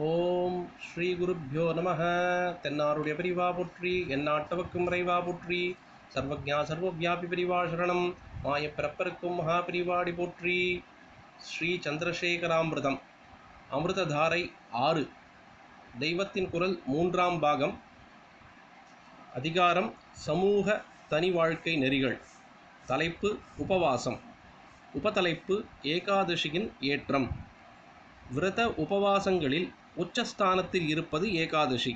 ஓம் ஸ்ரீ குருப்யோ நமः. தென்னாருடைய பிரிவா போற்றி, எந்நாட்டவர்க்கும் இறைவா போற்றி. சர்வஜா சர்வவியாபி பிரிவா சரணம். மாயப்பிறப்பருக்கும் மகா பிரிவாடி போற்றி. ஸ்ரீ சந்திரசேகராமிர்தம் அமிர்ததாரை 6. தெய்வத்தின் குரல் 3ஆம் பாகம். அதிகாரம் சமூக தனி வாழ்க்கை நெறிகள். தலைப்பு உபவாசம். உபதலைப்பு ஏகாதசியின் ஏற்றம். விரத உபவாசங்களில் உச்சஸ்தானத்தில் இருப்பது ஏகாதசி.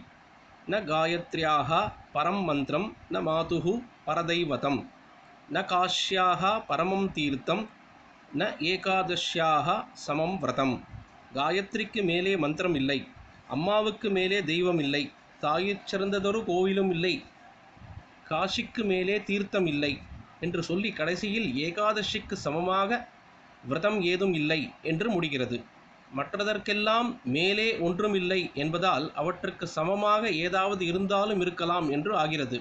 ந காயத்ரியாக பரம் மந்திரம், ந மாதுஹு பரதைவதம், ந காஷ்யாக பரமம் தீர்த்தம், ந ஏகாதஷ்யாக சமம் விரதம். காயத்ரிக்கு மேலே மந்திரம் இல்லை, அம்மாவுக்கு மேலே தெய்வம் இல்லை, தாயிற் சிறந்ததொரு கோவிலும் இல்லை, காஷிக்கு மேலே தீர்த்தம் இல்லை என்று சொல்லி கடைசியில் ஏகாதசிக்கு சமமாக விரதம் ஏதும் இல்லை என்று முடிகிறது. மற்றதற்கெல்லாம் மேலே ஒன்றுமில்லை என்பதால் அவற்றுக்கு சமமாக ஏதாவது இருந்தாலும் இருக்கலாம் என்று ஆகிறது.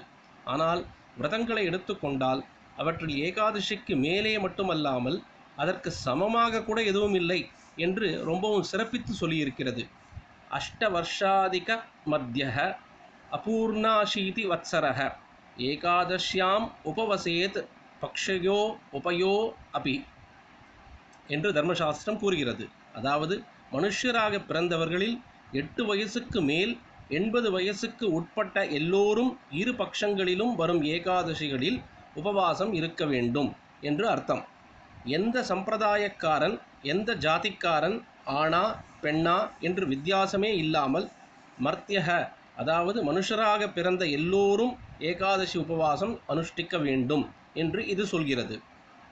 ஆனால் விரதங்களை எடுத்துக்கொண்டால் அவற்றில் ஏகாதசிக்கு மேலே மட்டுமல்லாமல் அதற்கு சமமாக கூட எதுவும் இல்லை என்று ரொம்பவும் சிறப்பித்து சொல்லியிருக்கிறது. அஷ்டவர்ஷாதிக மத்தியக அபூர்ணாஷீதி வத்சரக ஏகாதஷ்யாம் உபவசேத் பக்ஷயோ உபயோ அபி என்று தர்மசாஸ்திரம் கூறுகிறது. அதாவது மனுஷராக பிறந்தவர்களில் 8 வயசுக்கு மேல் 80 வயசுக்கு உட்பட்ட எல்லோரும் இரு பட்சங்களிலும் வரும் ஏகாதசிகளில் உபவாசம் இருக்க வேண்டும் என்று அர்த்தம். எந்த சம்பிரதாயக்காரன், எந்த ஜாதிக்காரன், ஆணா பெண்ணா என்று வித்தியாசமே இல்லாமல் மர்த்தியக அதாவது மனுஷராக பிறந்த எல்லோரும் ஏகாதசி உபவாசம் அனுஷ்டிக்க வேண்டும் என்று இது சொல்கிறது.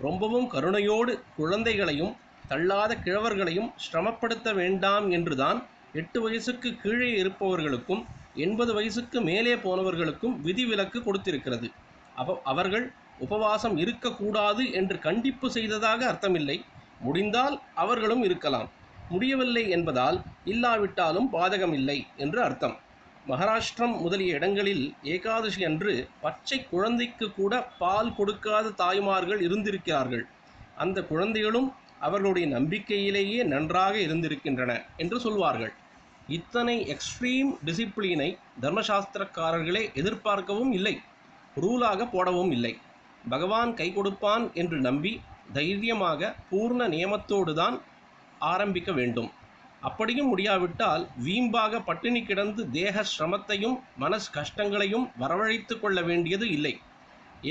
ரொம்பவும் கருணையோடு குழந்தைகளையும் தள்ளாத கிழவர்களையும் சிரமப்படுத்த வேண்டாம் என்றுதான் 8 வயசுக்கு கீழே இருப்பவர்களுக்கும் 80 வயசுக்கு மேலே போனவர்களுக்கும் விதிவிலக்கு கொடுத்திருக்கிறது. அவர்கள் உபவாசம் இருக்கக்கூடாது என்று கண்டிப்பு செய்ததாக அர்த்தமில்லை. முடிந்தால் அவர்களும் இருக்கலாம், முடியவில்லை என்பதால் இல்லாவிட்டாலும் பாதகமில்லை என்று அர்த்தம். மகாராஷ்டிரம் முதலிய இடங்களில் ஏகாதசி அன்று பச்சை குழந்தைக்கு கூட பால் கொடுக்காத தாய்மார்கள் இருந்திருக்கிறார்கள். அந்த குழந்தைகளும் அவர்களுடைய நம்பிக்கையிலேயே நன்றாக இருந்திருக்கின்றன என்று சொல்வார்கள். இத்தனை எக்ஸ்ட்ரீம் டிசிப்ளினை தர்மசாஸ்திரக்காரர்களே எதிர்பார்க்கவும் இல்லை, ரூலாக போடவும் இல்லை. பகவான் கை கொடுப்பான் என்று நம்பி தைரியமாக பூர்ண நியமத்தோடு தான் ஆரம்பிக்க வேண்டும். அப்படியும் முடியாவிட்டால் வீம்பாக பட்டினி கிடந்து தேக சிரமத்தையும் மனஸ் கஷ்டங்களையும் வரவழைத்து கொள்ள வேண்டியது இல்லை.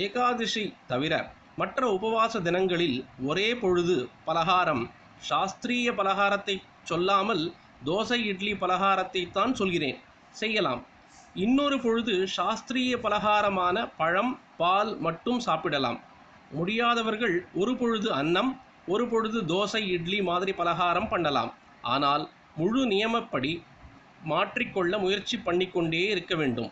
ஏகாதசி தவிர மற்ற உபவாச தினங்களில் ஒரே பொழுது பலகாரம், சாஸ்திரிய பலகாரத்தை சொல்லாமல் தோசை இட்லி பலகாரத்தை தான் சொல்கிறேன், செய்யலாம். இன்னொரு பொழுது சாஸ்திரிய பலகாரமான பழம் பால் மட்டும் சாப்பிடலாம். முடியாதவர்கள் ஒரு பொழுது அன்னம், ஒரு பொழுது தோசை இட்லி மாதிரி பலகாரம் பண்ணலாம். ஆனால் முழு நியமப்படி மாற்றிக்கொள்ள முயற்சி பண்ணிக்கொண்டே இருக்க வேண்டும்.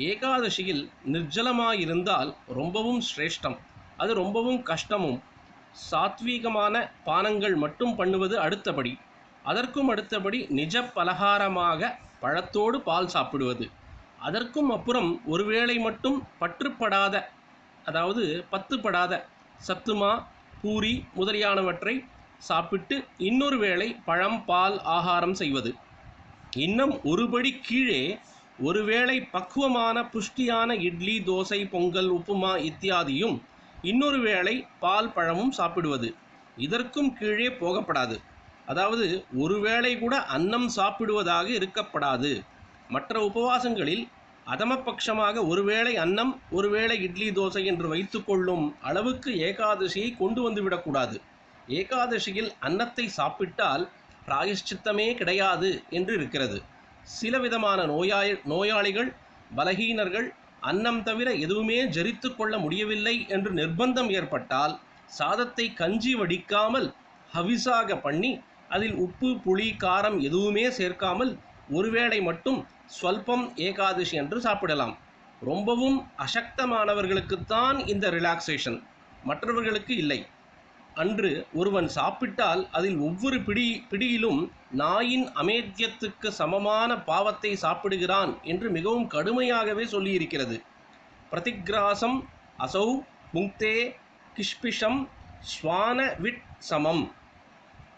ஏகாதசியில் நிர்ஜலமாயிருந்தால் ரொம்பவும் சிரேஷ்டம், அது ரொம்பவும் கஷ்டமும். சாத்வீகமான பானங்கள் மட்டும் பண்ணுவது அடுத்தபடி. அதற்கும் அடுத்தபடி நிஜ பலகாரமாக பழத்தோடு பால் சாப்பிடுவது. அதற்கும் அப்புறம் ஒருவேளை மட்டும் பற்றுப்படாத, அதாவது பத்துப்படாத சத்துமா பூரி முதலியானவற்றை சாப்பிட்டு இன்னொரு வேளை பழம் பால் ஆகாரம் செய்வது. இன்னும் ஒருபடி கீழே ஒருவேளை பக்குவமான புஷ்டியான இட்லி தோசை பொங்கல் உப்புமா இத்தியாதியும், இன்னொரு வேளை பால் பழமும் சாப்பிடுவது. இதற்கும் கீழே போகப்படாது. அதாவது ஒருவேளை கூட அன்னம் சாப்பிடுவதாக இருக்கப்படாது. மற்ற உபவாசங்களில் அதமபட்சமாக ஒருவேளை அன்னம் ஒருவேளை இட்லி தோசை என்று வைத்து கொள்ளும் அளவுக்கு ஏகாதசியை கொண்டு வந்து விடக்கூடாது. ஏகாதசியில் அன்னத்தை சாப்பிட்டால் பிராயஷ்சித்தமே கிடையாது என்று இருக்கிறது. சில விதமான நோயாளிகள், பலகீனர்கள் அன்னம் தவிர எதுவுமே ஜரித்து கொள்ள முடியவில்லை என்று நிர்பந்தம் ஏற்பட்டால் சாதத்தை கஞ்சி வடிக்காமல் ஹவிசாக பண்ணி அதில் உப்பு புளி காரம் எதுவுமே சேர்க்காமல் ஒருவேளை மட்டும் ஸ்வல்பம் ஏகாதசி என்று சாப்பிடலாம். ரொம்பவும் அசக்தமானவர்களுக்குத்தான் இந்த ரிலாக்ஸேஷன், மற்றவர்களுக்கு இல்லை. அன்று ஒருவன் சாப்பிட்டால் அதில் ஒவ்வொரு பிடியிலும் நாயின் அமேத்தியத்துக்கு சமமான பாவத்தை சாப்பிடுகிறான் என்று மிகவும் கடுமையாகவே சொல்லியிருக்கிறது. பிரதிகிராசம் அசௌ புங்க்தே கிஷ்பிஷம் ஸ்வான விட் சமம்